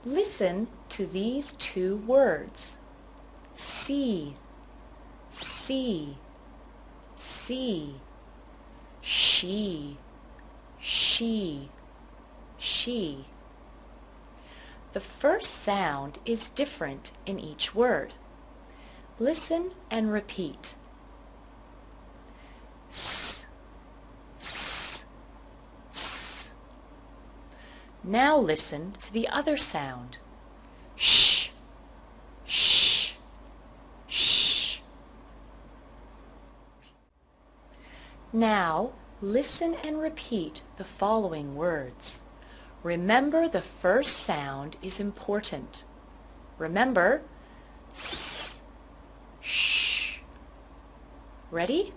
Listen to these two words. See, see, see. She, she, she. The first sound is different in each word. Listen and repeat. S, s, s. Now listen to the other sound. Sh, sh, sh. Now listen and repeat the following words. Remember, the first sound is important. Remember, s, sh. Ready?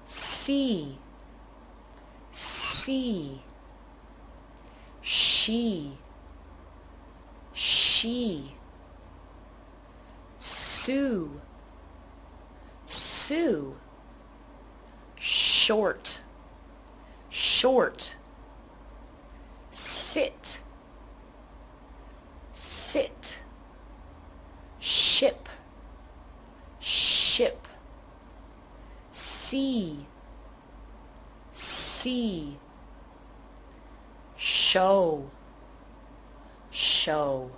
See, see. She, she. Sue, sue. Short, short. Sit, sit. Ship, ship. See, see. Show, show.